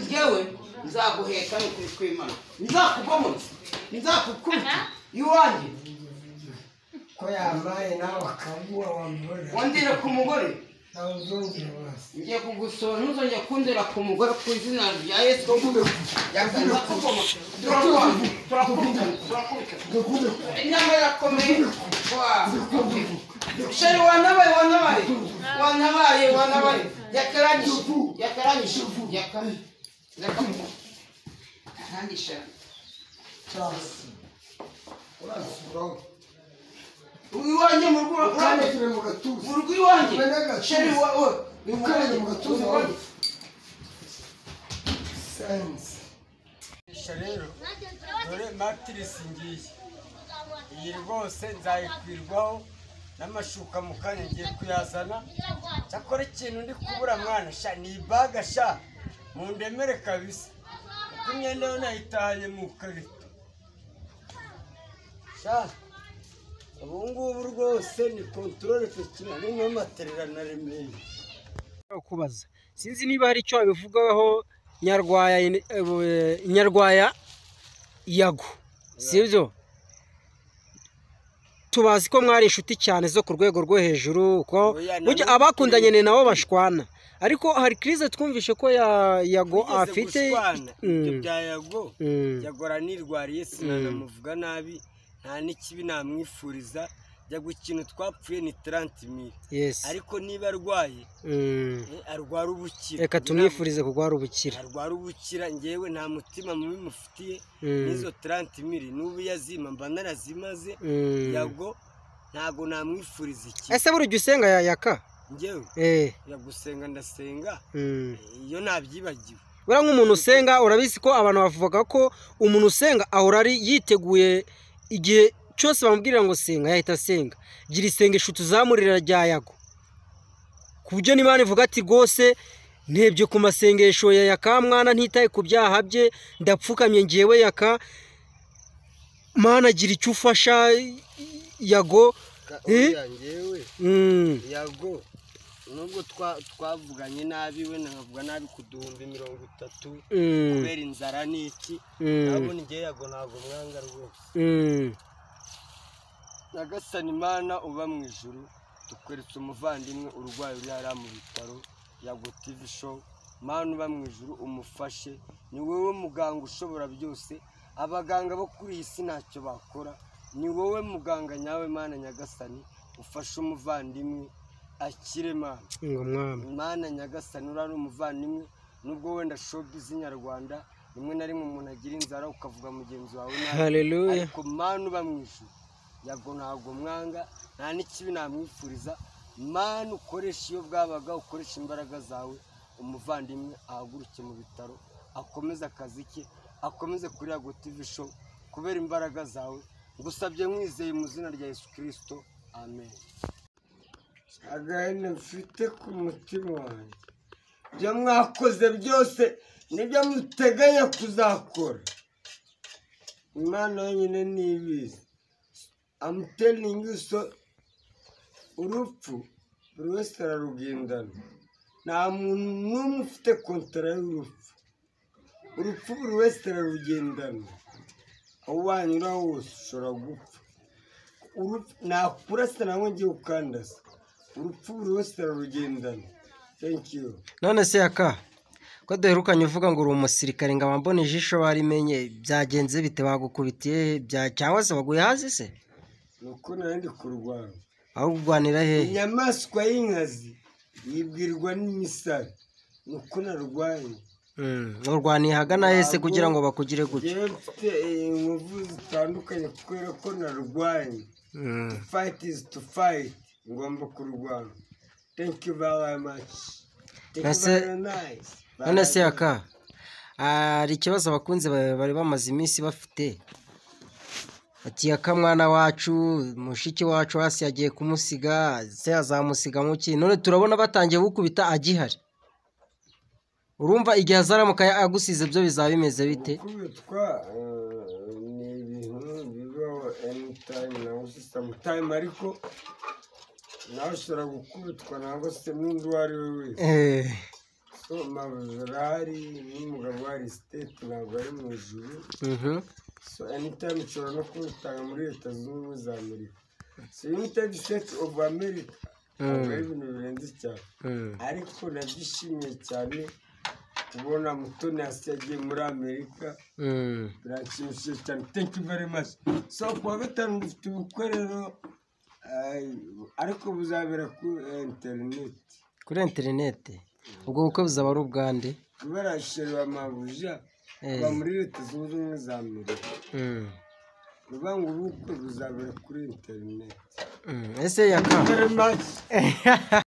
yewe nzaguheka no kuri kwimana nzakubomotse nzakukubita iwanjye ko yambaye nawe akabuwa wamubona wandira ku mugore nawe uzongera wasi ngiye kugusora ntuzongera kundira ku mugore ku izina rya Yesu yakanza kubomotse turakubita inyama yakomeye sheri wanabaye yakaranyishe yakaranyishe cyasi urasuraho iwanjye mu rugo ukandekere mu gatuza mu rugo iwanjye sheri ukandekere mu gatuza wawe sense rero dore matirisi ngiye iyi rwose nzayikwirwaho n'amashuka mu kanya ngiye kuyazana cyakora ikintu ndi kubura mwana sha ni ibaga sha mundemere kabisa kuko imyenda yo nayitahanye mu karito sha ubu ngubu rwose ni kontorore tekina niyo materira na remeye kubaza sinzi niba hari icyo wabivugaho nyarwaya yago sibyo tubazi ko mwari inshuti cyane zo ku rwego rwo hejuru ko abakundanye ni nabo bashwana ariko hari crise twumvishe ko yago afite ibyo bya yago yagora nirwariye sinanamuvuga nabi nta n'ikibi namwifuriza jya gukina twapfuye ni 30,000 ariko niba arwaye arwara ubukira reka tumwifurize kugwara ubukira arwara ubukira ngewe nta mutima mubi mufitiye nizo 30,000 n'ubu yazima mba narazimaze yago ntago namwifuriza iki ese burujya usenga yaka ngewe yagusenga ndasenga iyo nabyibagiwe bura nk'umuntu usenga urabizi ko abantu bavuga ko umuntu usenga ahora ari yiteguye igihe cyose bamubwirira ngo senga yahita asenga gira isengesho tuzamurira rya yago ku buryo n'Imana ivuga ati rwose ntebye ku masengesho ya yaka mwana ntitaye ku byaha bye ndapfukamye ngewe yaka Mana gira icyo ufasha yago yago nubwo twavuganye nabi we nkavuga nabi ku 30,000 kubera inzara n'iki nabona ngiye yago ntago mwanga rwose Nyagasani Imana uba mu ijuru tukweretse umuvandimwe urwaye uri hariya mu bitaro Yago TV show Mana uba mu ijuru umufashe ni wowe muganga ushobora byose abaganga bo kuri iyi si ntacyo bakora ni wowe muganga nyawe Mana Nyagasani ufashe umuvandimwe akire Mana Nyagasani urari umuvandimwe nubwo wenda showbiz nyarwanda rimwe na rimwe umuntu agira inzara ukavuga mugenzi wawe haleluya ariko Mana uba mu ijuru Yago ntago mwanga nta n'ikibi namwifuriza Mana ukoresha iyo bwabaga ukoresha imbaraga zawe umuvandimwe ahaguruke mu bitaro akomeze akazi ke akomeze kuri Yago TV show kubera imbaraga zawe ngusabye mwizeye mu zina rya Yesu Kristo amen agahinda mfite ku mutima wanjye ibyo mwakoze byose nibyo muteganya kuzakora Imana yonyine nibizi I'm telling you so urupfu buri wese ararugendana nta muntu n'umwe ufite kontara y'urupfu buri wese ararugendana aho wanyura hose ushobora gupfa nakurasa nawe ngiye ukandasa urupfu buri wese ararugendana thank you none se yaka ko duherukanye uvuga ngo uri umusirikare ngo abambone ijisho barimenye byagenze bite bagukubitiye cyangwa se baguye hasi se nuko narindi kurwana aho urwanira he inyamaswa y'inkazi yibwirwa n'imisare nuko narwanye urwaniye hagana hese kugira ngo bakugire gutya mfite inkovu zitandukanye kubera ko narwanye fight is to fight ngomba kurwana thank you very much none se yaka hari ikibazo abakunzi bari bamaze iminsi bafite ati yaka mwana wacu mushiki wacu hasi yagiye kumusiga se azamusiga muki none turabona batangiye gukubita agihari urumva igihe azaramuka agusize byo bizaba bimeze bite kubitwa ni ibintu bibaho anytime nawe sometime ariko nawe ushobora gukubitwa ntabwo se n'undi uwo ari we wese so mabuzurari n'umugabo wa State ntabwo ari mu ijuru so anytime ushobora no kumutanga muri leta zunze ubumwe za Amerika so United States of America ntabwo ari ibintu birenze cyane ariko nabyishimiye cyane kubona Mutoni Hasi yagiye muri Amerika biranshimishije cyane thank you very much so kuwa gatanu dufite ubukwe rero ariko buzabera kuri interineti ubwo bukwe buzaba ari ubwande kubera sheri wa mabuja kuba muri leta zunze ubumwe za Amerika uvuga ngo ubukwe buzabera kuri interineti ese yaka